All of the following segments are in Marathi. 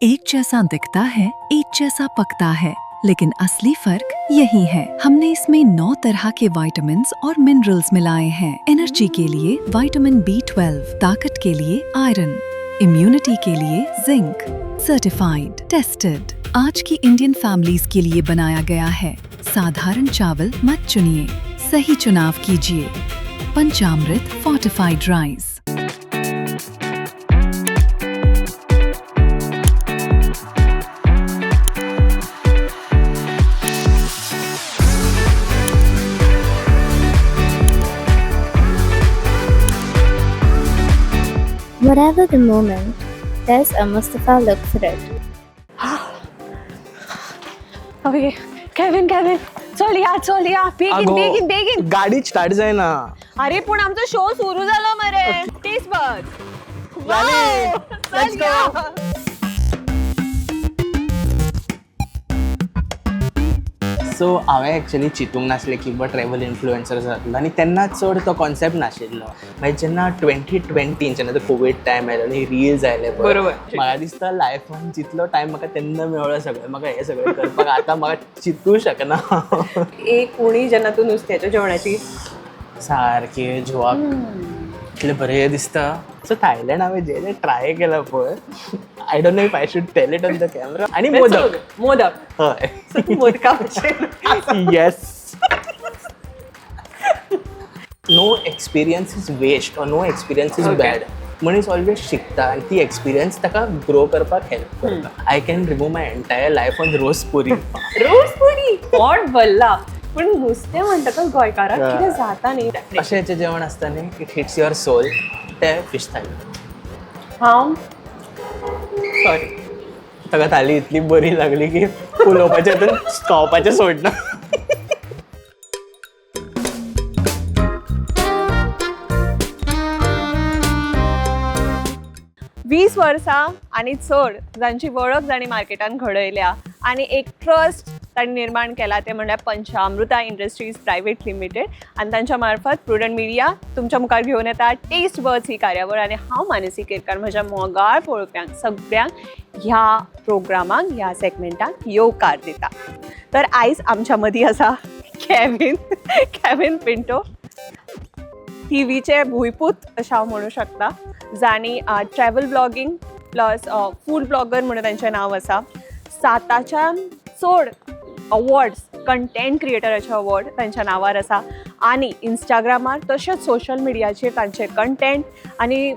एक जैसा दिखता है, एक जैसा पकता है, लेकिन असली फर्क यही है। हमने इसमें 9 तरह के विटामिन्स और मिनरल्स मिलाए हैं। एनर्जी के लिए विटामिन B12, ताकत के लिए आयरन, इम्यूनिटी के लिए जिंक। Certified, tested. आज की इंडियन फैमिलीज के लिए बनाया गया है। साधारण चावल मत चुनिए, सही चुनाव कीजिए। पंचामृत fortified rice. Whatever the moment, there's a Mustafa look for it. अबे केविन चल या बेगीन गाडी स्टार्ट जाय ना. अरे पण आमचा शो सुरू झाला मरे. तेच बघ. झाले. चल Let's go. या. सो हांवें एक्चुअली चिंतूंक नासलें की ट्रॅव्हल इन्फ्लुएन्सर जातलो आनी तेन्ना चड तो कॉन्सेप्ट नाशिल्लो. मागीर जेन्ना 2020 जेन्ना तो कोवीड टायम आयलो आनी रिल्स आयले पळय, बरोबर. म्हाका दिसता लायफान जितलो टायम म्हाका तेन्ना मेळ्ळो सगळें म्हाका हें सगळें करपाक आतां म्हाका चिंतूंक शकना. एक कोणी जेन्ना तू नुस्त्याच्या जेवणाची सारकें जिवाक इतलें बरें दिसता. सो थायलंड हांवें जें ट्राय केलां पळय, I don't know if I should tell it on the camera. आनी मोदक. हय. मोदका भशेन. Yes. No experience is waste or no experience is Okay. Bad. मनीस ऑलवेज शिकता आनी ती एक्सपिरियन्स ताका ग्रो करपाक हेल्प करता. I can remove my entire life on ros puri. Ros puri पोट भरला. पण नुस्तें म्हणटकच गोंयकाराक कितें जाता न्ही. अशें जें जेवण आसता न्ही, इट हिट्स युअर सोल. तें फिश थाली. हांव सॉरी ताका थाली इतली बरी लागली की उलोवपाचें हितून खावपाचें सोडना. 20 वर्सां आनी चड जांची वळख जाणी मार्केटान घडयल्या आनी एक ट्रस्ट तांणी निर्माण केला ते म्हणल्यार पंचामृता इंडस्ट्रीज प्रायवेट लिमिटेड. आनी तांच्या मार्फत प्रुडंट मिडिया तुमच्या मुखार घेवन येता टेस्ट बर्ड्स ही कार्यावळ. आनी हांव मानसी केरकार म्हज्या मोगाळ पळोवप्यांक सगळ्यांक ह्या प्रोग्रामाक ह्या सेगमेंटाक येवकार दिता. तर आयज आमच्या मदीं आसा केविन पिंटो. टीव्हीचे भुंयपूत अशें हांव म्हणूं शकता, जांणी travel blogging plus food blogger म्हणून तांचें नांव आसा. 7च्यान चड अवॉर्ड्स कंटेंट क्रिएटराचे अवॉर्ड तांच्या नांवार आसा. आनी इंस्टाग्रामार तशेंच सोशल मिडियाचेर तांचे कंटेंट आनी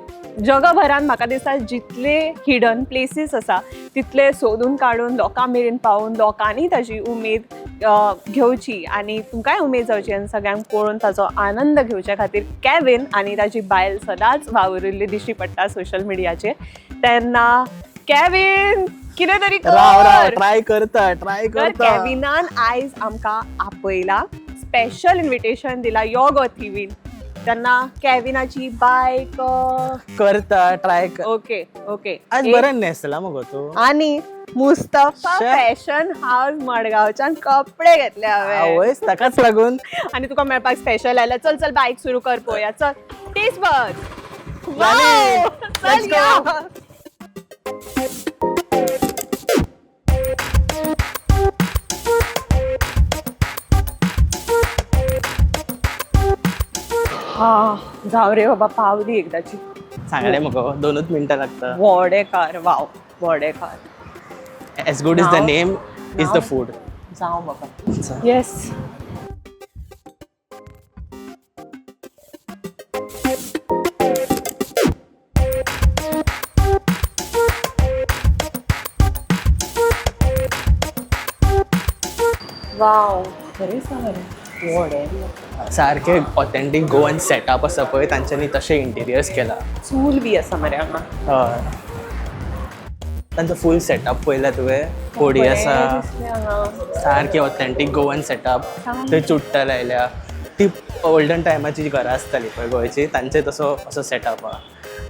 जगभरान म्हाका दिसता जितले हिडन प्लेसीस आसा तितले सोदून काडून लोकां मेरेन पावून लोकांनी ताची उमेद घेवची आनी तुमकांय उमेद जावची आनी सगळ्यांक पळोवन ताचो आनंद घेवचे खातीर केविन आनी ताची बायल सदांच वावुरिल्ली दिश्टी पडटा सोशल मिडियाचेर. तेन्ना केविन कितें तरी कर. ट्राय करता. केविनान आयज आमकां आपयला, स्पेशल इन्विटेशन दिला यो गो थिवीन. तेन्ना केविनाची बायक करता ट्राय. ओके आज बरें न्हेसला मगो तूं. आनी मुस्तफा फॅशन हाऊस मडगांवच्यान कपडे घेतले हांवें. आवयस ताकाच लागून. आनी तुका मेळपाक स्पेशल आयला. चल बायक सुरू कर पळोवया. चल टेस्ट बघ. जालें. चल Let's या. go. जाव रे बाबा पावली एकदाची. सांगले मगो 2 मिनटां लागता. Vadekar. Wow Vadekar. As good is the name is the food. जाव बाबा. येस. वाव खरेंच सांग रे. वडे सारखे ऑथेंटीक गोवन सेटअप आसा पळय तांच्यांनी तशे इंटिरियर्स केला. चूल बी आसा मरे हांगा. हय. तांचो फूल सेटअप पळयला तुवें. होडी आसा. बरें दिसलें हांगा. सारकी ऑथेंटीक गोवन सेटअप. थंय चुट्टां लायल्या. ती ओल्डन टायमाची जी घरां आसताली पळय गोंयची तांचे असो सेटअप आहा.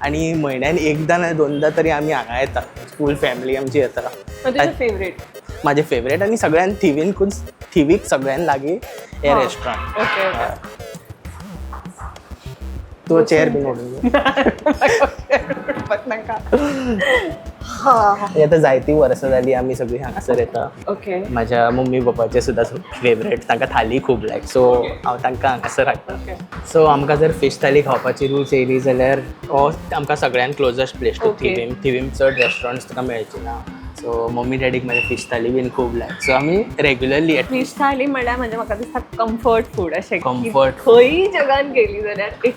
आनी म्हयन्यान एकदां ना 2दा तरी आमी हांगा येता. फूल फॅमिली आमची येता. तुजें फेवरेट. म्हाजें फेवरेट आनी सगळ्यान थिवीक सगळ्यान लागीं हे रेस्टॉरंट. ओके. तूं चेअर बीन हाडून. नाका. आनी आतां जायतीं वर्सां जालीं आमी सगळीं हांगासर येता. ओके. म्हाज्या मम्मी पप्पाचे सुद्दां फेवरेट, तांकां थाली खूब लायक, सो हांव तांकां हांगासर हाडटा. सो आमकां जर फीश थाली खावपाची रूच येयली जाल्यार हो आमकां सगळ्यान closest place to Okay. Thivim चड रेस्टॉरंट्स तुका मेळची ना. सो मम्मी डॅडीक म्हाज्या फीश थाली बीन खूब लायक, सो आमी रेग्युलरली फीश थाली म्हणल्यार म्हणजे म्हाका दिसता कम्फर्ट फूड अशें की Comfort खंयी जगान गेली जाल्यार एक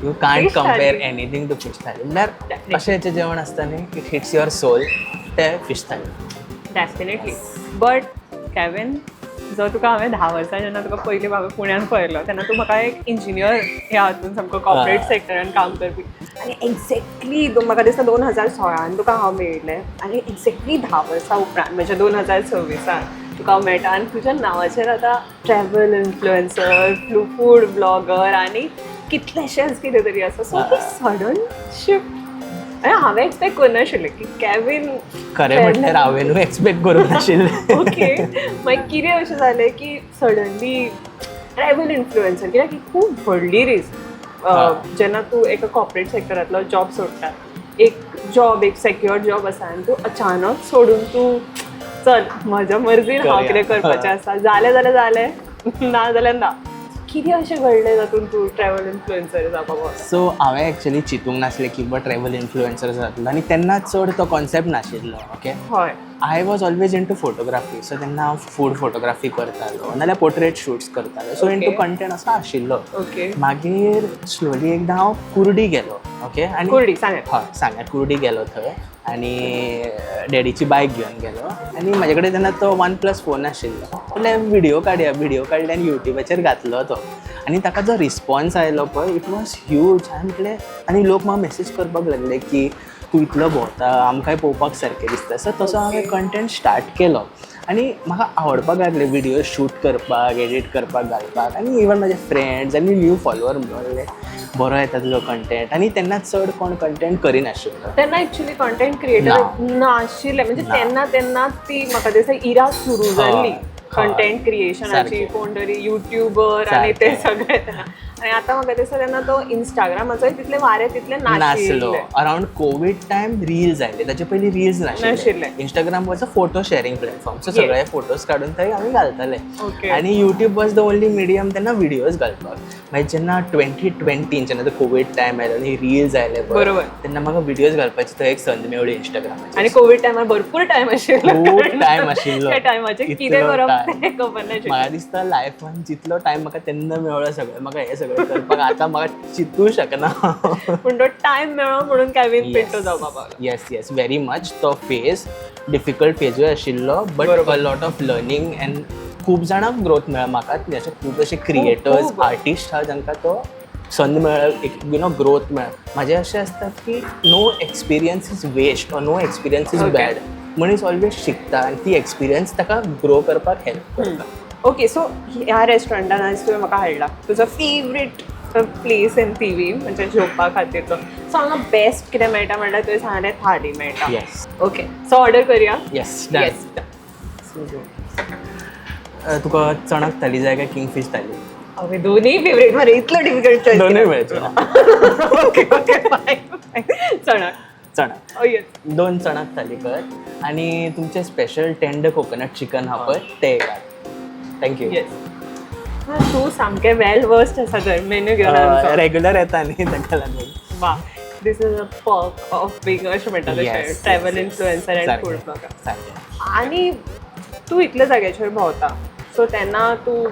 you can't fish compare thali. Anything to fish thali. म्हणल्यार अशें जेवण आसता न्ही, इट हिट्स युअर सोल, ते fish thali. Definitely. But Kevin, जो तुका हांवें 10 वर्सां जेन्ना तुका पयलीं हांवें पुण्यान पळयलो तेन्ना तूं म्हाका एक इंजिनियर ह्या हातून सामको कॉर्पोरेट सेक्टरान काम करपी, आनी एक्झॅक्टली म्हाका दिसता 2016 तुका हांव मेळिल्लें, आनी एक्झॅक्टली 10 वर्सां उपरांत म्हणजे 2026 तुका हांव मेळटा आनी तुज्या नांवाचेर आतां ट्रॅव्हल इन्फ्लुएन्सर, फूड ब्लॉगर आनी कितलेशेच कितें तरी आसा. सो सडन शिफ्ट हांवें एक्सपेक्ट करनाशिल्लें की कॅविन खरें म्हटल्यार हांवेनूय एक्सपेक्ट करूंक नाशिल्लें. ओके. मागीर कितें अशें जालें की सडनली ट्रॅव्हल इन्फ्लुएन्सर, कित्याक ही खूब व्हडली रिस्क जेन्ना तूं एका कॉर्पोरेट सेक्टरांतलो जॉब सोडटा, एक सेक्युअर जॉब आसा आनी तूं अचानक सोडून तूं चल म्हज्या मर्जीन हांव कितें करपाचें आसा, जालें जाल्यार जालें, ना जाल्यार ना. कितें अशें घडलें जातून तूं ट्रॅव्हल इन्फ्लुएन्सर जावपाक पावलो? सो हांवें एक्चुअली चिंतूंक नासलें की ट्रॅव्हल इन्फ्लुएन्सर जातलो, आनी तेन्ना चड तो कॉन्सेप्ट नाशिल्लो. ओके. हय. I was always into photography, so तेन्ना हांव फूड फोटोग्राफी करतालो नाल्यार पोर्ट्रेट शूट्स करतालो, so into Okay. Content असो आशिल्लो. ओके. मागीर स्लोली एकदां हांव कुर्डी गेलो. ओके. आनी कुर्डी सांगात. हय सांगात कुर्डी गेलो थंय, आनी डॅडीची बायक घेवन गेलो, आनी म्हाजे कडेन तेन्ना तो OnePlus फोन आशिल्लो. म्हणल्यार व्हिडियो काडले आनी युट्यूबाचेर घातलो तो, आनी ताका जो रिस्पॉन्स आयलो पळय इट वॉज ह्यूज. हांवें म्हटलें, आनी लोक म्हाका मेसेज करपाक लागले की तूं इतलो भोंवता, आमकांय पळोवपाक सारकें दिसता. सो तसो हांवें कंटेंट स्टार्ट केलो, आनी म्हाका आवडपाक लागले व्हिडियो शूट करपाक, एडीट करपाक घालपाक, आनी इवन म्हाजे फ्रेंड्स आनी न्यू फॉलोवर म्हणले बरो येता तुजो कंटेंट. आनी तेन्ना चड कोण कंटेंट करिनाशिल्लो. तेन्ना एक्चुअली कंटेंट क्रिएटर नाशिल्ले, म्हणजे तेन्ना ती म्हाका दिसता इरा सुरू जाल्ली कंटेंट क्रिएशनाची. सारकें. कोण तरी युट्यूबर आनी ते सारकें. सगळे तेन्ना. आनी आतां म्हाका दिसता तेन्ना तो इंस्टाग्रामाचोय तितले वारे तितले नासलो. नाशिल्ले. अरावंड कोवीड टायम रील्स आयले, ताचे पयलीं रील्स नाशिल्ले. नाशिल्ले. Instagram was a photo sharing platform, so सगळे फोटोज काडून थंय आमी घालताले. Okay. आनी YouTube was the only medium तेन्ना व्हिडियोज घालपाक. मागीर जेन्ना 2020 जेन्ना तो कोवीड टायम आयलो आनी रील्स आयले पळय, बरोबर. तेन्ना म्हाका व्हिडियोज घालपाची थंय एक संद मेवळी इंस्टाग्रामाचेर. आनी कोवीड टायमार भरपूर टायम आशिल्लो. खूब टायम आशिल्लो. त्या टायमाचेर कितें इतलो करप time. तें खबर नाशिल्लें. म्हाका दिसता लायफान जितलो टायम म्हाका तेन्ना मेवळो सगळें म्हाका हें सगळें करपाक आतां म्हाका चिंतूं शकना. पूण तो टायम मेळ्ळो म्हणून कॅविन पिंटो जावपाक पावलो. Yes very much. तो फेज डिफिकल्ट फेजूय आशिल्लो, but a lot of learning and खूब जाणांक ग्रोथ मेळ्ळा. म्हाका अशे खूब अशे क्रिएटर्स, खूब. आर्टिस्ट आहा जांकां तो संद मेळ्ळा, एक ग्रोथ मेळ्ळा. म्हाजें अशें आसता की no experience is waste or no experience is Okay. Bad. मनीस ऑलवेज शिकता आनी ती एक्सपिरियन्स ताका ग्रो करपाक हेल्प करता. ओके. सो ह्या रेस्टॉरंटान आज तुवें म्हाका हाडला तुजो फेवरेट प्लेस इन थिवी म्हणजे जेवपा खातीरचो. सो हांगा बेस्ट कितें मेळटा म्हणल्यार तुवें सांगलें थाली मेळटा. Yes okay. सो ऑर्डर करुया. Yes yes. तुका चणाक थाली जाय काय किंगफीश थाली? हांवें दोनूय फेवरेट मरे, इतलो डिफिकल्ट चॉयस. दोनूय मेळचे. ओके ओके फायन. चणाक. चणाक ओ येस. 2 चणाक थाली कर, आनी तुमचे स्पेशल टेंडर कोकोनट चिकन हा पळय ते घाल. थँक्यू. येस. तूं सामकें वेल वर्स्ट आसा तर मेन्यू घेवन आमचो. रेग्युलर येता न्ही ताका लागून. वा. This is a perk of being अशें म्हणटा तशें Yes, travel yes, influencer and सारकें, फूड ब्लॉगर. सारकें. आनी तूं इतल्या जाग्याचेर भोंवता, सो तेन्ना तूं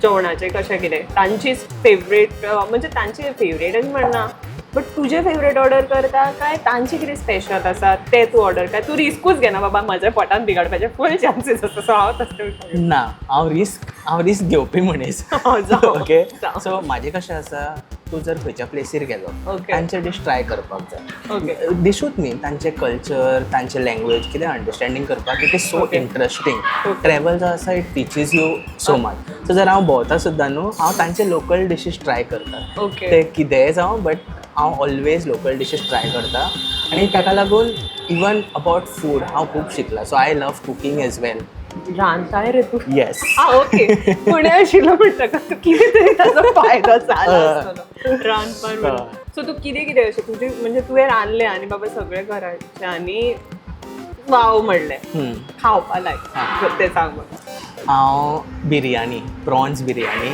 जेवणाचें कशें कितें तांची फेवरेट म्हणजे तांची फेवरेट अशें म्हणना, बट तुजें फेवरेट ऑर्डर करता काय तांचे कितें स्पेशल आसा तें तूं ऑर्डर काय तूं रिस्कूच घेना बाबा म्हाज्या पोटान बिगाडपाचे फूल चान्सीस आसा. सो हांव तशें ना, हांव रिस्क घेवपी मनीस. जावं. ओके. जावं. सो म्हाजें कशें आसा, तूं जर खंयच्या प्लेसीर गेलो Okay. तांचे डिश ट्राय करपाक जाय. ओके. डिशूच न्ही, तांचे कल्चर, तांचे लँग्वेज कितें अंडरस्टँडींग करपाक it is so Okay. Interesting. Okay. Travel जो आसा it teaches you so much. So जर हांव भोंवता सुद्दां न्हू, हांव तांचे लोकल डिशीज ट्राय करता. Okay. ते कितेंय जावं, बट हांव ऑलवेज लोकल डिशीज ट्राय करता. आनी ताका लागून इवन अबावट फूड हांव खूब शिकला. So I love cooking as well. रांदताय रे तूं. येस. ओके. पुणे आशिल्लो म्हणटका तूं कितें तरी ताचो फायदो जाला आसतलो रांदपाक. सो तूं कितें कितें अशें तुजें म्हणजे तुवें रांदलें आनी बाबा सगळे घराचे आनी वाव म्हणले हम्म. खावपा लायक ते सांग म्हाका. हांव बिर्याणी, प्रॉन्स बिर्याणी.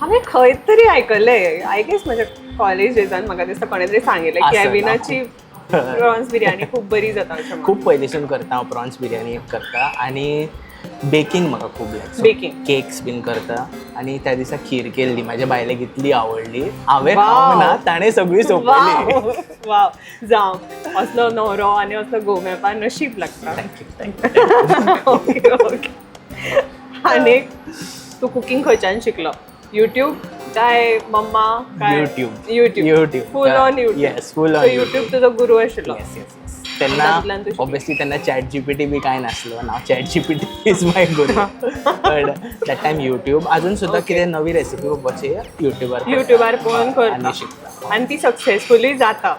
हांवें खंय तरी आयकलें, आय गेस म्हज्या कॉलेज डेजान म्हाका दिसता कोणे तरी सांगिल्लें आसत, कॅविनाची प्रॉन्स बिर्याणी खूब बरी जाता अशें म्हणून. खूप पयलींसून करता हांव प्रॉन्स बिर्याणी करता. आनी बेकिंग म्हाका खूब लायक. Baking. केक्स बीन करता. आनी त्या दिसा खीर केल्ली म्हाज्या बायलेक इतली आवडली, हांवें Wow. खावंक ना, ताणें सगळी सोंपयली. वाव वाव जावं असलो न्हवरो आनी असलो घोव नशीब लागता. थँक्यू. Okay okay. आनी तू कुकिंग खंयच्यान शिकलो? युट्यूब काय मम्मा काय? YouTube. YouTube YouTube. Full on YouTube. Yes, full on YouTube तुजो गुरू आशिल्लो. Yes yes yes. तेन्ना तातूंतल्यान तूं शिकली. ऑब्वियसली तेन्ना चॅट जीपीटी बी कांय नासलो. नाव chat GPT is my guru. But that time YouTube. अजून सुद्दां कितें नवी रेसिपी पळोवपाची युट्यूबार युट्यूबार पळोवन करता आनी शिकता. आनी ती सक्सेसफुली जाता.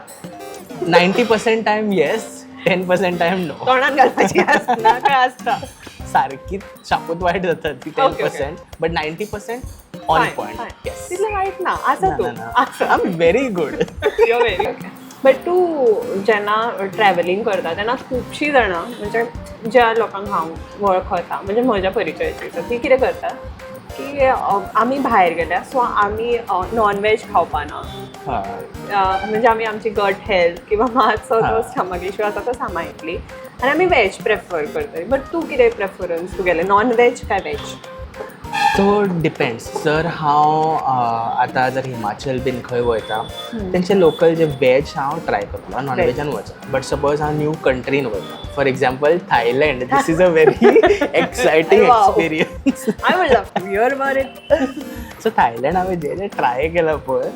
90% टायम येस, 10% टायम नो. तोंडान घालपाची आसना काय आसता? सारकी शापूत वायट जाता ती Okay, okay. 10%, but 90% on Fine, point. fine. Yes. तितलें वायट ना आसा तूं आसा. I am very good. But तूं जेन्ना ट्रॅव्हलिंग करता तेन्ना खुबशीं जाणां म्हणजे ज्या लोकांक हांव वळखता म्हणजे म्हज्या परिचयाची तर ती कितें करता की आमी भायर गेल्या सो आमी नॉन वेज खावपाना. म्हणजे आमी आमची गट हेल्थ किंवा मातसो जो स्टमक इश्यू आसा तो सांबाळटली आनी आमी वेज प्रेफर करतली. बट तूं कितें प्रेफरन्स तुगेलें नॉन वेज काय वेज? So depends. जर हांव आतां जर हिमाचल बीन खंय वयता तेंचे लोकल जे वेज हांव ट्राय करतलो, नॉन वेजान वचना. बट सपोज हांव न्यू कंट्रीन वयता, for example Thailand, this is a very exciting Wow. Experience. हांवें म्हणलां your about it. So Thailand हांवें जे जे ट्राय केलां पळय,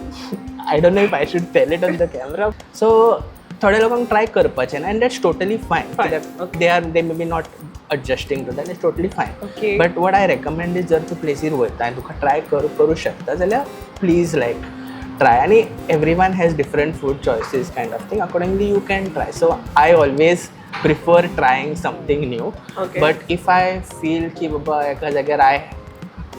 I don't know if I should tell it on the camera. So थोड्या लोकांक ट्राय करपाचें ना, एंड दॅट्स टोटली फायन. कित्याक they may be not adjusting to that, is totally fine. Okay. But what I recommend is जर तूं प्लेसीर वयता आनी तुका ट्राय करूं शकता जाल्यार प्लीज लायक ट्राय. आनी everyone has different food choices kind of thing, accordingly you can try. So I always prefer trying something new. Okay. But if I feel की बाबा एका जाग्यार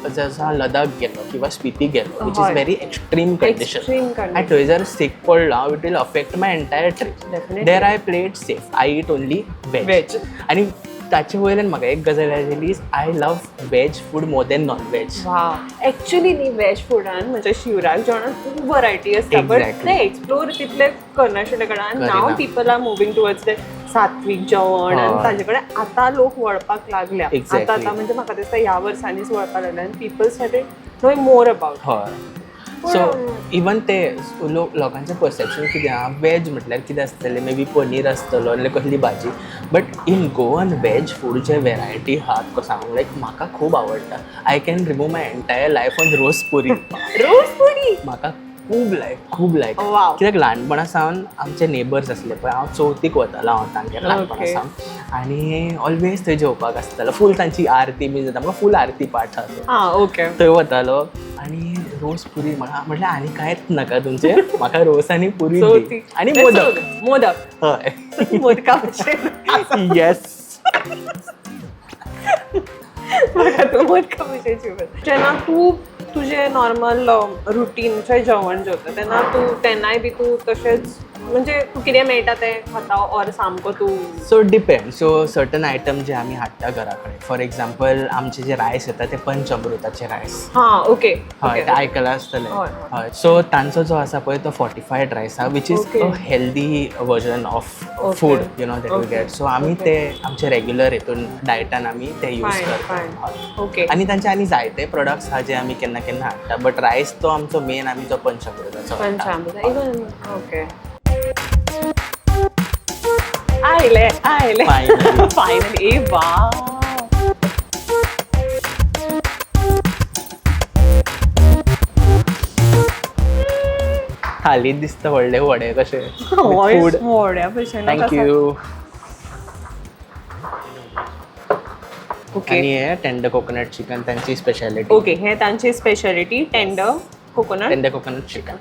जसो हांव लदाख गेलो किंवा स्पिती गेलो, विच इज हय. Very extreme condition, Extreme condition. आनी थंय जर सीक पडलो हांव, it will affect my entire trip. Definitely. There I played safe, I eat only Veg. Veg. आनी ताचे वयल्यान म्हाका एक गजाल आशिल्ली, I love veg food more than non veg. Wow. Actually न्ही वेज फुडान म्हणजे शिवराक जेवणात खूब वरायटी आसता बट Exactly. ते एक्सप्लोर तितले करनाशिल्ले कारणान नाव Kareena. People R moving towards ते सात्वीक जेवण आनी हय. ताजे कडेन आतां लोक वळपाक लागल्या. Exactly. आतां म्हणजे म्हाका दिसता ह्या वर्सांनीच वळपाक लागल्या आनी people started knowing more about. हय. सो इवन ते लोकांचें परसेप्शन कितें आहा, वेज म्हटल्यार कितें आसतलें, मे बी पनीर आसतलो नाल्यार कसली भाजी. But in Goan veg food जे वेरायटी आहा तुका सांगूंक लायक म्हाका खूब आवडटा. I can remove my entire life on ros puri. Ros puri म्हाका खूब लायक. Wow. कित्याक ल्हानपणा सावन आमचे नेबर्स आसले पळय, हांव चवथीक वतालो हांव तांगेर ल्हानपणा Okay. सावन, आनी ऑलवेज थंय जेवपाक आसतालो. फूल तांची आरती बी जाता, म्हाका फूल आरती पाठ आसा. हां ओके. थंय वतालो आनी रोस पुरी म्हटल्यार आनी कांयच नाका तुमचें, म्हाका रोस आनी पुरी दी. चवथी आनी मोदक. मोदक हय. मोदका भशेन येस. म्हाका तूं मोदका भशेन शिवता. जेन्ना तूं तुजें नॉर्मल रुटीनचें जेवण जेवता तेन्ना तूं तेन्नाय बी तूं तशेंच म्हणजे तूं कितें मेळटा तें खाता ऑर सामको तूं? So depend. So certain item जे आमी हाडटा घरा कडेन, फॉर एक्झाम्पल आमचे जे रायस येता ते पंचअमृताचे रायस. हां ओके. हय, ते आयकलां आसतलें. हय, हय. सो तांचो जो आसा पळय तो फॉर्टिफायड रायस आहा, which is Okay. A healthy version of Okay. Food you know that we Okay. Get. So आमी ते आमचे रेग्युलर हितून डायटान आमी ते यूज फायन करता. फायन ओके. आनी तांचे आनी जायते प्रोडक्ट्स आहा जे आमी केन्ना केन्ना हाडटा, बट रायस तो आमचो मेन, आमी जो पंचअमृताचो हाडटा. पंचामृत इवन ओके. आयले Finally. फायनली. ए वाव. थालीत दिसता व्हडले वडे कशे हय, फूड. व्हड्या भशेन थँक्यू. ओके आनी हे टेंडर कोकोनट चिकन तांची स्पेशालिटी. ओके. हे तांची speciality tender coconut. Tender coconut chicken.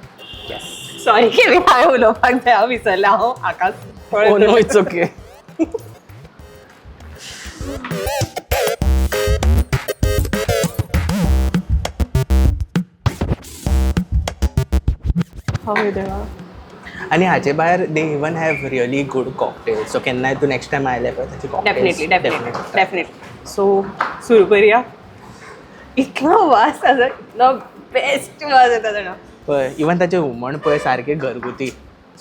Yes. Sorry की हांवें उलोवपाक जाय, हांव विसरलें. हांव आकाश ओ नो, इट्स ओके. हय देवा. आणि हाचे भायर they even have really good cocktail so केन्नाय तूं नेक्स्ट टायम आयले पळय त्याची डेफिनेटली सो सुरू करूया. इतलो वास आसा, इतलो बेस्ट वास येता जाणा. पळय इवन ताचें हुमण पळय सारकें घरगुती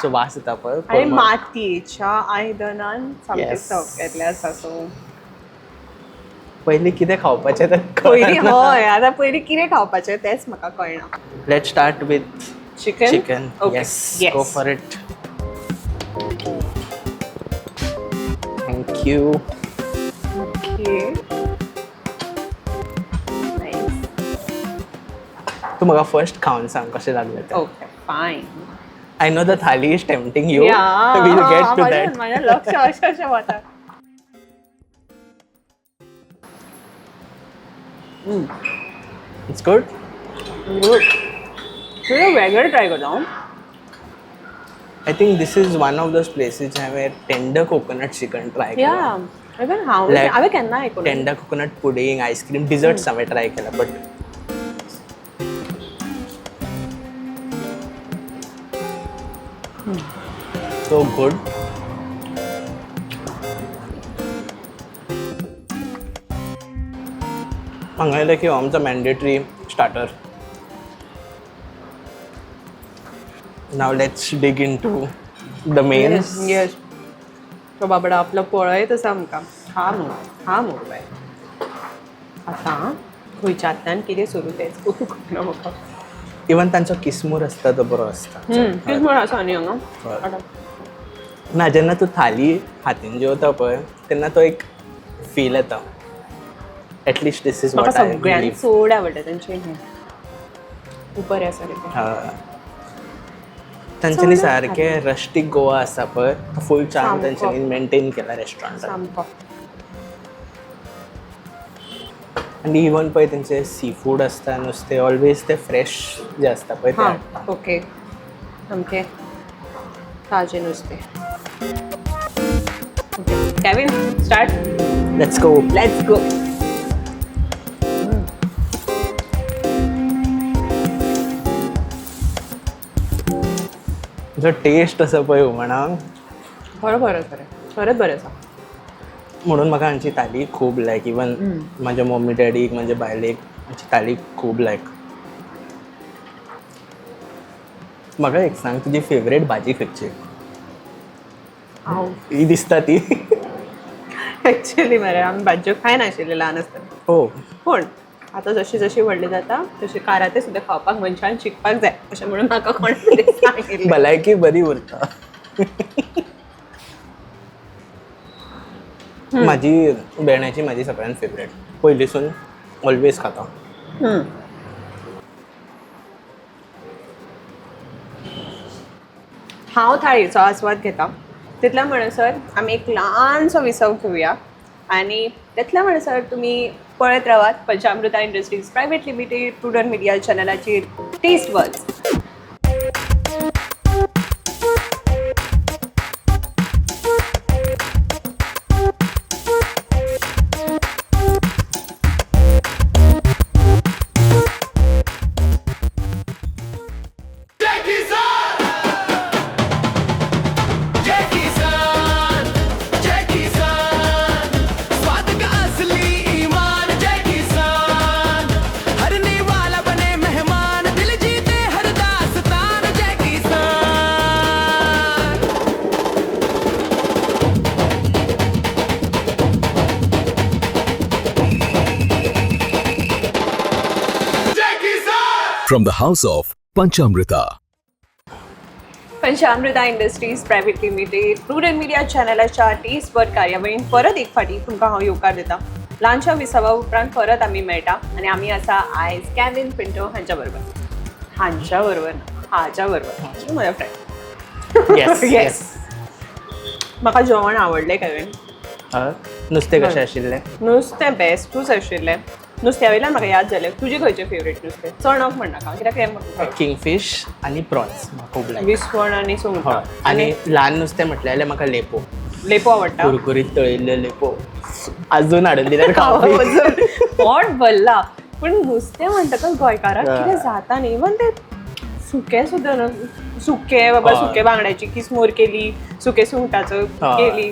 सो वास येता पळय. आणि मातयेच्या आयदनान सामकें Yes. सगळ्यातलें आसा. सो पयलीं कितें खावपाचें पयलीं हय आतां पयलीं कितें खावपाचें तेंच म्हाका कळना. Let's start with chicken. Chicken. Okay. Yes Yes. Go for it. Thank you. Okay. Nice. तू म्हाका फर्स्ट खावन सांग कशें लागलें तें. Okay fine. I know the thali is tempting you. Will get to that. माझ्या लक्ष अशें वता. It's good. गुड. तुला वेगळं ट्राय करता. I think this is one of those places where tender coconut chicken try या केला. इवन Like हांवें केन्ना आयकूंक ना. Tender coconut pudding, ice cream, desserts हांवें try केला but so good. सांगायला की हो आमचा mandatory starter. Now let's dig into the mains. Yes. तो बाबडा आपलं पळयत आसा आमकां. हा बाय. आतां खंयच्यातल्यान कितें सुरू तेंच कळना म्हाका. इवन तांचो किसमूर आसता तो बरो आसता. कितें म्हण आसा न्ही हांगा. हय. ना जेन्ना तूं थाली हातीन जेवता पळय तेन्ना तो एक फील येता. एटलिस्ट दीस इज म्हाका वॉट आय सगळ्यांत बिलीव. चड आवडटा तेंचें हें. बरें आसा रे तें. तांच्यांनी सारकें रस्टीक गोवा आसा पळय तो फूल चाम सामको. तांच्यांनी मेंटेन केला रेस्टॉरंटान. सामको. आनी इवन पळय तेंचे सी फूड आसता नुस्तें ऑलवेज ते फ्रेश जें आसता पळय हां तें. ओके. सामकें ताजें नुस्तें. Okay Kevin start. Let's go. Let's go. जो टेस्ट आसा पळय हुमणाक बरें आसा रे. खरेंच बरें आसा. म्हणून म्हाका हांची थाली खूब लायक. इवन म्हाज्या मम्मी डॅडीक म्हाज्या बायलेक हांची थाली खूब लायक. म्हाका एक सांग तुजी फेवरेट भाजी खंयची? हांव ही दिसता ती. एक्चुअली मरे आमी भाज्यो खायनाशिल्ले ल्हान आसतना. हो पूण आतां जशी जशी व्हडली जाता तशी काराते सुद्दां खावपाक मनशान शिकपाक जाय अशें म्हणून म्हाका कोण तरी सांगिल्लें. भलायकी बरी उरता. म्हाजी भेण्याची म्हाजी सगळ्यांत फेवरेट पयलींसून ऑलवेज खाता. हांव थाळीचो आस्वाद घेता. तितल्या म्हणसर आमी एक ल्हानसो विसव घेवया आनी तितल्या म्हणसर तुमी पळयत रावात Panchamrita industries private limited prudent media चॅनलाचेर taste buds. From the house of Panchamrita. Panchamrita industries private limited prudent media चॅनलाच्या टेस्ट बड कार्यावळीन परत एक फाटी तुमकां हांव येवकार दिता. ल्हानशा विसवा उपरांत परत आमी मेळटा आनी आमी आसा आयज कॅविन पिंटो हांच्या बरोबर. हांच्या बरोबर म्हज्या फ्रेंड. Yes yes. म्हाका जेवण आवडलें कॅविन. नुस्तें कशें आशिल्लें? नुस्तें बेस्टूच आशिल्लें. नुस्त्या वयल्यान म्हाका याद जालें तुजें खंयचें फेवरेट नुस्तें? चणक म्हणनाका कित्याक हें किंगफीश आनी प्रॉन्स म्हाका खूब लायक. विसवण आनी सुंगटां. हय आनी ल्हान नुस्तें म्हटल्यार म्हाका लेपो. लेपो आवडटा. कुरकुरीत तळिल्ले लेपो अजून हाडून दिल्यार खावपी. पोट भरला. पूण नुस्तें म्हणटकच गोंयकाराक कितें जाता न्ही इवन तें सुकें सुद्दां सुके बाबा हय. सुके बांगड्याची किसमूर केली, सुके सुंगटाचं हय. केली.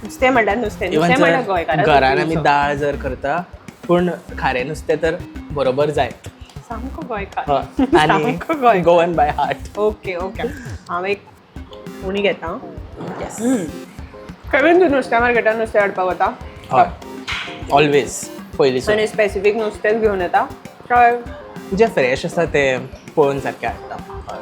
नुस्तें म्हणल्यार नुस्तें इवन नुस्तें म्हणल्यार जर गोंयकारांचो घरान आमी दिवसो. दाळ जर करता पूण खारें नुस्तें तर बरोबर जाय. सामको गोंयकार. हय. आणि सामको गोंयकार. Goan by heart. Okay okay हांव एक उणी घेता. केवीन तूं नुस्त्या मार्केटान नुस्तें हाडपाक वता? हय ऑलवेज पयलींसून आनी स्पेसिफीक नुस्तेंच घेवन येता काय जे फ्रेश आसा ते पळोवन सारकें हाडटा.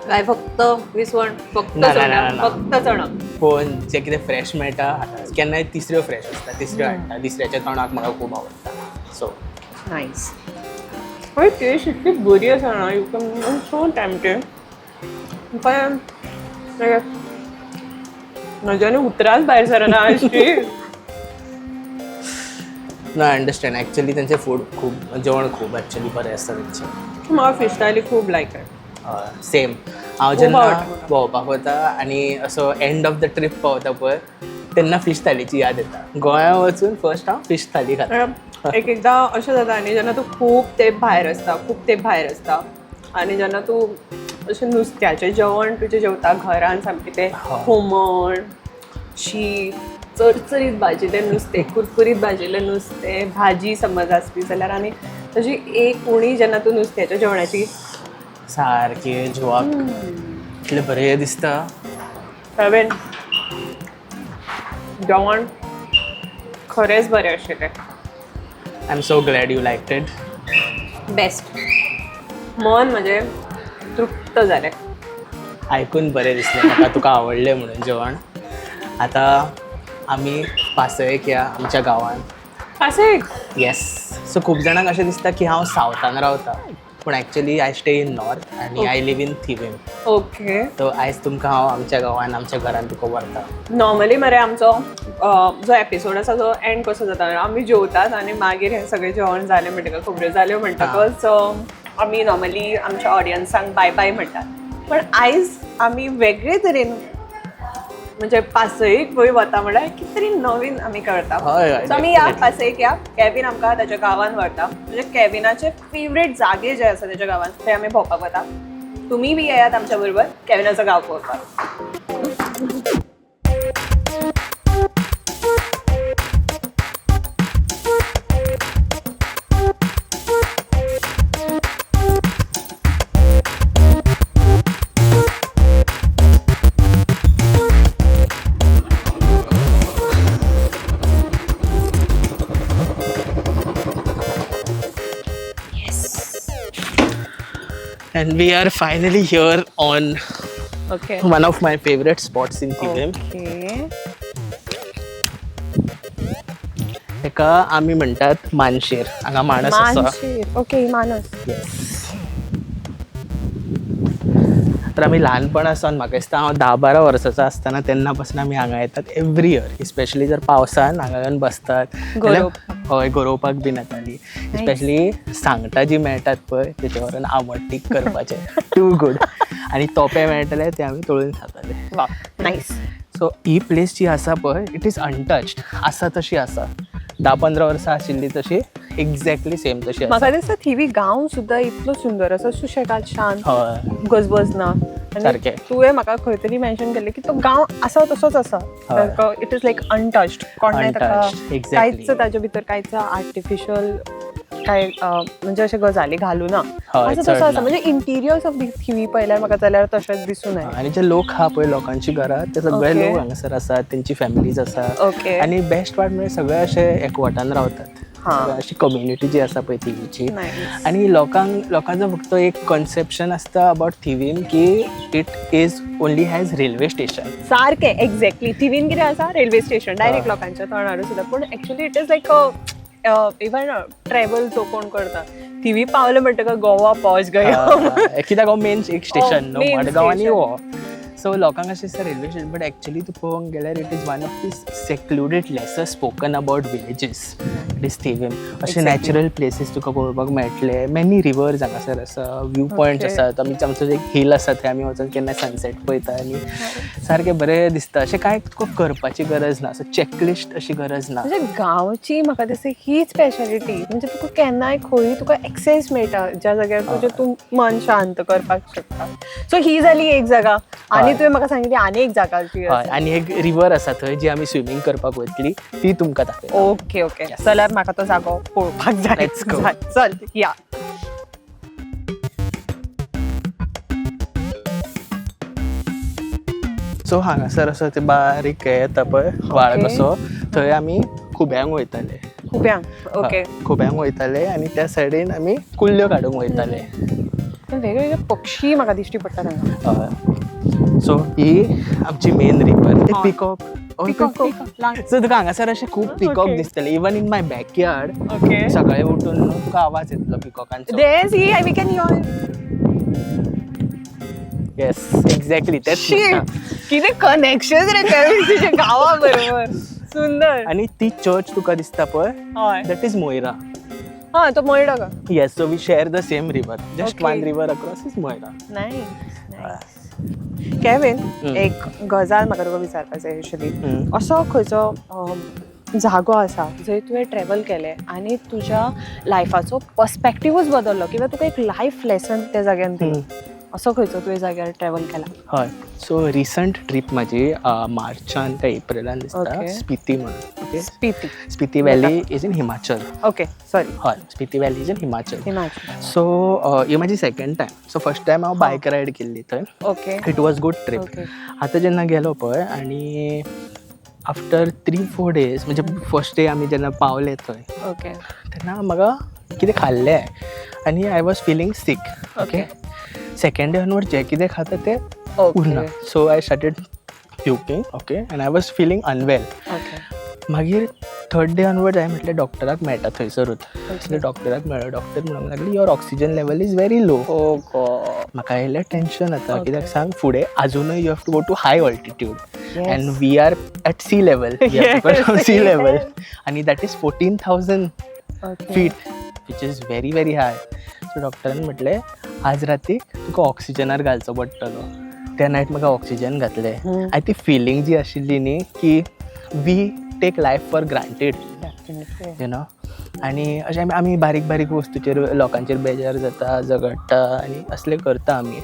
काय फक्त विसवण फक्त ना, ना, चणक, ना, ना. फक्त चणक? पळोवन जे कितें फ्रेश मेळटा हाडटा. केन्नाय तिसऱ्यो फ्रेश आसता तिसऱ्यो हाडटा. तिसऱ्याच्या तोंडाक म्हाका खूब आवडटा. So nice. हय टेस्ट इतली बरी आसा ना यू कॅन सो टेम्पटेड. काय म्हज्यानी उतराच भायर सरना अशी. ना अंडरस्टँड ॲक्च्युली तेंचें फूड खूब जेवण खूब ॲक्च्युली बरें आसता तेंचें. म्हाका फिश थाली खूब लायक आहे. सेम हांव जेन्ना आवडटा म्हाका. भोंवपाक वता आनी असो एंड ऑफ द ट्रीप पावता पळय तेन्ना फीश थालीची याद येता. गोंया वचून फर्स्ट हांव फीश थाली खाता. एक एकदां अशें जाता न्ही जेन्ना तूं खूब तेंप भायर आसता आनी जेन्ना तूं अशें नुस्त्याचें जेवण तुजें जेवता घरान सामकें तें हुमण शीत चरचरीत भाजिल्लें नुस्तें कुरकुरीत भाजिल्लें नुस्तें भाजी समज आसली जाल्यार आनी ताजी एक उणी जेन्ना तूं नुस्त्याच्या जेवणाची सारकें जिवाक इतलें बरें दिसता. हांवें जेवण खरेंच बरें आशिल्लें. I am so glad you liked it. Best. मन म्हजें तृप्त जालें. आयकून बरें दिसलें म्हाका तुका आवडलें म्हणून जेवण. आतां आमी पासयेक या आमच्या गांवान. पासयेक? येस. सो खूब जाणांक अशें दिसता की हांव सावथान रावता पूण actually I stay in north आनी I live in Thivim. Okay. So आयज तुमकां हांव आमच्या गांवान आमच्या घरान तुका व्हरता. नॉर्मली मरे आमचो जो एपिसोड आसा तो एंड कसो जाता आमी जेवतात आनी मागीर हें सगळें जेवण जालें म्हणटकच खबऱ्यो जाल्यो म्हणटकच आमी नॉर्मली आमच्या ऑडियन्सांक बाय बाय म्हणटात. पण आयज आमी वेगळे तरेन म्हणजे पासयेक खंय वता म्हणल्यार कितें तरी नवीन आमी करता. हय, हय, सो आमी या definitely. पासयेक या. कॅविन आमकां ताच्या गांवान व्हरता. म्हणजे कॅविनाचे फेवरेट जागे जे आसा ताच्या गांवान थंय आमी भोंवपाक वता. तुमी बी येयात आमच्या बरोबर कॅविनाचो गांव पळोवपाक. And we are finally here on okay. one of my favorite spots in Thivim. Okay. एका आमी म्हणटात मानशेर. हांगा माणस आसा. मानशेर. ओके मानस. येस. तर आमी ल्हानपणासान म्हाका दिसता हांव 10-12 वर्साचो आसतना तेन्ना पासून आमी हांगा येतात एवरी इयर. स्पेशली जर पावसान हांगा येवन बसतात. हय गरोवपाक बीन येताली. स्पेशली सांगटां जी मेळटात पळय तेचे व्हरून आमटीक करपाचें टू गूड. आनी तोपे मेळटले ते आमी तळून खाताले. वा नायस. सो ही प्लेस जी आसा पळय इट इज अनटच्ड. आसा तशी आसा. 10-15 वर्सां आशिल्ली तशी एक्झॅक्टली सेम तशी आसा. म्हाका दिसता थिवी गांव सुद्दां इतलो सुंदर आसा सुशेगाद शांत हय गजबज ना. सारकें. तुवें म्हाका खंय तरी मेन्शन केल्लें की तो गांव आसा तसोच आसा. It is like untouched. कोणाय ताका Untouched, exactly. कांयच ताचे भितर कांयच आर्टिफिशियल काय म्हणजे अशे गजाली घालूं ना. हय, असो चड तसो आसा. ना. म्हणजे इंटिरियर्स ऑफ दी थिवी पळयल्यार म्हाका जाल्यार तशेंच दिसून येता. आणि जे लोक हा पळय लोकांची घरां ते सगळे Okay. लोक हांगासर आसात. तेंची फॅमिलीज आसा. Okay. आणि बेस्ट पार्ट म्हणजे सगळे अशे एकवटान रावतात. हां. सगळे अशी कम्युनिटी जी आसा पळय थिवीची. Nice. आणि लोकांचो फक्त एक कॉन्सेप्शन आसता अबाउट थिवीम की it is only has railway station. सारकें एक्झॅक्टली. थिवीन कितें आसा रेल्वे स्टेशन डायरेक्ट लोकांच्या तोंडार सुद्दां. पूण actually it is like even travel जो कोण करता थिवी पावले म्हणटकच गोवा पॉज गया. कित्याक हो मेन एक स्टेशन न्हू main मडगांव आनी station. हो. सो लोकांक अशें दिसता रेल्वे स्टेशन बट एक्चुअली तूं पळोवंक गेल्यार it is one of these secluded lesser spoken about villages. It is Thivim. अशे Exactly. नॅचरल प्लेसीस तुका पळोवपाक मेळटले. मेनी रिवर्स हांगासर आसा, व्यू पॉयंट्स Okay. आसात. आमचो एक हिल आसा थंय आमी वचून केन्ना सनसेट पळयता आनी सारकें बरें दिसता. अशें कांय तुका करपाची गरज ना, असो चॅकलिस्ट अशी गरज ना. म्हणजे गांवची म्हाका दिसता ही स्पेशालिटी. म्हणजे तुका केन्नाय खंय तुका एक्सेस मेळटा ज्या जाग्यार तुजें तूं मन शांत करपाक शकता. सो ही जाली एक जागा आणि हय. तुवें म्हाका सांगितली आनी एक जागा जी हय, आसा. आनी एक रिवर आसा थंय जी आमी स्विमींग करपाक वयतली ती तुमकां दाखयता. ओके ओके चल्यार म्हाका तो जागो पळोवपाक जाय. Let's go. चल या. सो हांगासर असो ते बारीक हे येता पळय व्हाळ Okay. कसो, थंय आमी खुब्यांक वयताले. खुब्यांक ओके. खुब्यांक वयताले आनी त्या सायडीन आमी कुल्ल्यो काडूंक वयताले. वेगवेगळे पक्षी म्हाका दिश्टी पडटा हांगा. सो ही आमची मेन रिवर. हय. Peacock Peacock. सो तुका हांगासर अशे खूब पिकॉक Okay. दिसतले. Even in my backyard okay. सकाळी उठून तुका आवाज येतलो पिकॉकांचो. There see we can hear. Yes exactly तेच शी म्हणटा. किती कनेक्शन रे केविन तुझ्या गावा बरोबर. सुंदर. आनी ती चर्च तुका दिसता पळय हय. That is Moira. हा तो मोयडा का. Yes so we share the same river. Just Okay. One river across is Moira. Nice. Kevin एक गजाल म्हाका तुका विचारपाक जाय आशिल्ली. असो खंयचो जागो आसा जंय तुवें ट्रॅव्हल केलें आनी तुज्या लायफाचो पर्स्पेक्टिवूच बदललो किंवा तुका एक लायफ लेसन त्या जाग्यान दिलो. असो खंयचो तुवें जाग्यार ट्रॅव्हल केला. हय सो रिसंट ट्रीप म्हाजी मार्चान काय एप्रिलान दिसता Okay. स्पिती म्हणून. Okay Spiti. Spiti valley is in Himachal. Okay sorry. हय Spiti valley is in Himachal. Himachal. So ही म्हाजी second time. So first time हांव बायक रायड केल्ली थंय. Okay. It was good trip. Okay. आतां जेन्ना गेलो पळय आनी आफ्टर 3-4 days म्हणजे फर्स्ट डे आमी जेन्ना पावले थंय ओके. तेन्ना म्हाका कितें खाल्लें आनी I was feeling sick. Okay second day onward जे कितें खाता तें उरना. So I started puking. Okay and I was feeling unwell. Okay. मागीर थर्ड डे ऑनवर्ड हांवें म्हटलें डॉक्टराक मेळटा थंयसरूच. सो डॉक्टराक मेळ्ळो. डॉक्टर म्हणूंक लागली your oxygen level is very low. Oh God. म्हाका येयलें टेन्शन आतां. Okay. कित्याक सांग फुडें आजुनूय you have to go to high altitude Yes. And we are at sea level. Sea level आनी that is 14,000 feet which is very very high. So डॉक्टरान म्हटलें आज रातीक तुका ऑक्सिजनार घालचो पडटलो. त्या नायट म्हाका ऑक्सिजन घातलें. आनी ती फिलींग जी आशिल्ली न्ही की we take life for granted you know. आनी अशें आमी बारीक बारीक वस्तूचेर लोकांचेर बेजार जाता झगडटा आनी असलें करता आमी.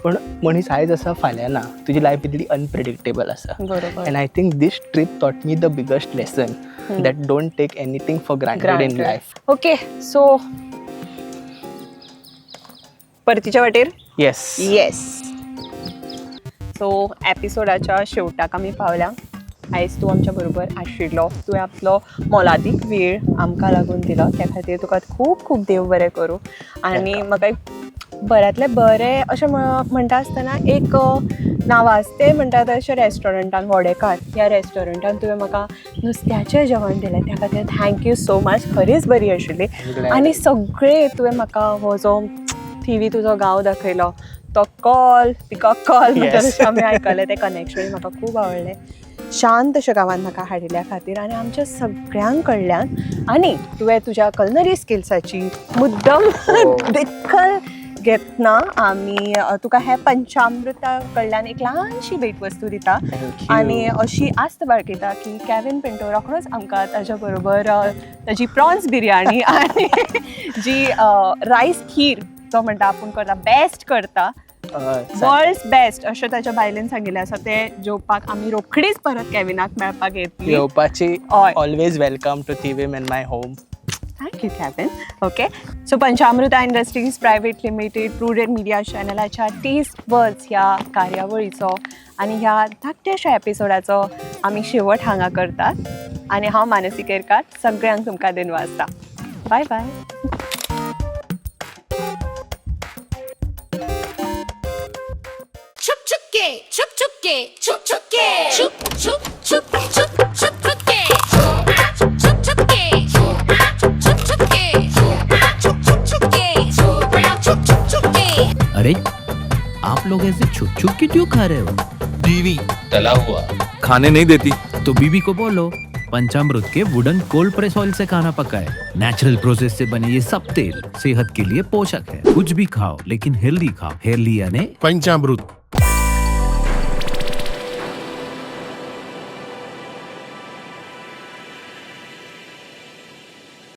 पूण मनीस आयज आसा फाल्यां ना. तुजी लायफ इतली अनप्रिडिक्टेबल आसा. बरोबर. And I think this trip taught me the biggest lesson that don't take anything for granted in life. Okay so परतीच्या वाटेर. Yes yes. सो एपिसोडाच्या शेवटाक आमी पावल्या. आयज तूं आमच्या बरोबर आशिल्लो. तुवें आपलो मोलादीक वेळ आमकां लागून दिलो त्या खातीर तुका खूब खूब देव बरें करूं. आनी म्हाका एक बऱ्यांतलें बरें अशें म्हणटा आसतना एक नावाजतें म्हणटा तशें रेस्टॉरंटान वडेकार ह्या रेस्टॉरंटान तुवें म्हाका नुस्त्याचें जेवण दिलें त्या खातीर थँक्यू सो मच. खरीच बरी आशिल्ली. आनी सगळें तुवें म्हाका हो जो थिवी तुजो गांव दाखयलो तो कॉल पिकॉक कॉल म्हणटा तशें आमी आयकलें तें कनेक्शन म्हाका खूब आवडलें. शांत अशा गांवांत म्हाका हाडिल्ल्या खातीर आनी आमच्या सगळ्यां कडल्यान आनी तुवें तुज्या कलनरी स्किल्साची मुद्दम दखल घेतना आमी तुका हे पंचामृता कडल्यान एक ल्हानशी भेटवस्तू दिता. आनी अशी आस्त बाळगिता की केविन पिंटो रोखडोच आमकां ताज्या बरोबर ताजी प्रॉन्स बिरयाणी आनी जी रायस खीर तो म्हणटा आपूण करता बेस्ट करता. वर्ल्ड्स बेस्ट अशें ताच्या बायलेन सांगिल्लें आसा. तें जेवपाक आमी रोखडीच परत केविनाक मेळपाक येतली. येवपाची हय. Always welcome to Thivim in my home. Thank you Kevin. Okay so Panchamrita industries private limited prudent media चॅनलाच्या टेस्ट वर्ड्स ह्या कार्यावळीचो आनी ह्या धाकट्याशा एपिसोडाचो आमी शेवट हांगा करतात. आनी हांव मानसी केरकार सगळ्यांक तुमकां दिनवाजता. Bye bye. Chup chup chup chup chup अरे आप लोग ऐसे छुप छुप के क्यों खा रहे हो? बीवी तला हुआ खाने नहीं देती. तो बीबी को बोलो पंचामृत के वुडन कोल्ड प्रेस ऑयल से खाना पका है। नेचुरल प्रोसेस से बने ये सब तेल सेहत के लिए पोषक है। कुछ भी खाओ लेकिन हेल्दी खाओ। हेल्दी यानी पंचामृत।